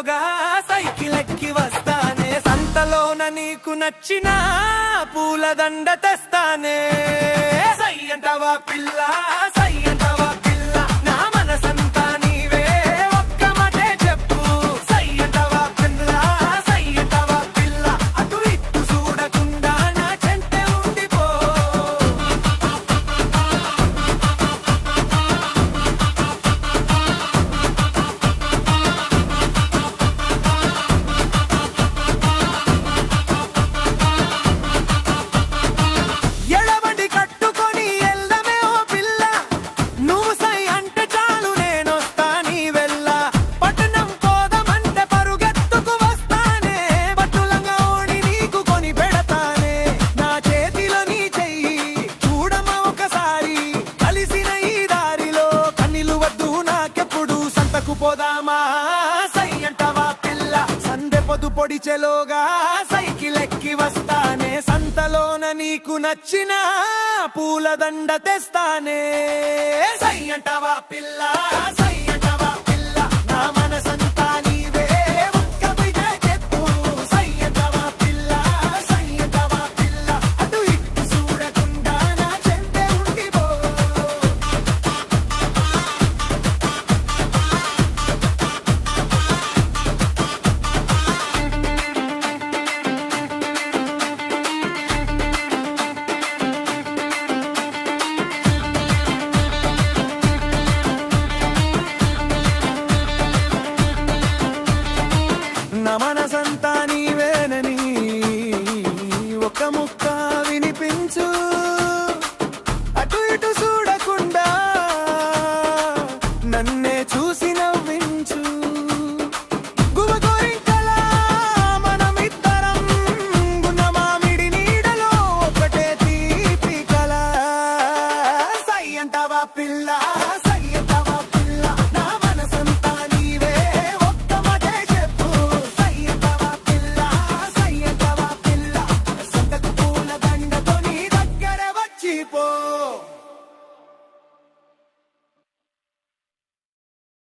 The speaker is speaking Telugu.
పొడిచెలోగా సైకిల్ ఎక్కి వస్తానే సంతలోన నీకు నచ్చిన పూలదండ తెస్తానే సై అంటావా పిల్ల సై అంటావా పిల్ల నా మనసంతా నీవే ఒక్క మాటే చెప్పు సై అంటావా పిల్ల సై అంటావా పిల్ల అటు ఇటు చూడకుండా నా చెంటే ఉండిపో ఎడబండి కట్టుకొని ఎల్దమే ఓ పిల్ల నువ్వు సై అంటే చాలు నేనొస్తా నీ వెళ్ళ పట్టణం పోదమంటే పరుగెత్తుకు వస్తానే పట్టులంగా ఓడి నీకు కొని పెడతానే నా చేతిలో నీ చెయ్యి చూడమా ఒకసారి కలిసిన ఈ దారిలో కన్నీళ్ళు వద్దు నాకెప్పుడు సంతకు పోదామా సై అంటావా పిల్ల సందె పొదు పొడిచెలోగా సైకిల్ ఎక్కి వస్తానే సంతలోన నీకు నచ్చిన పూలదండ తెస్తానే సై అంటావా పిల్ల సై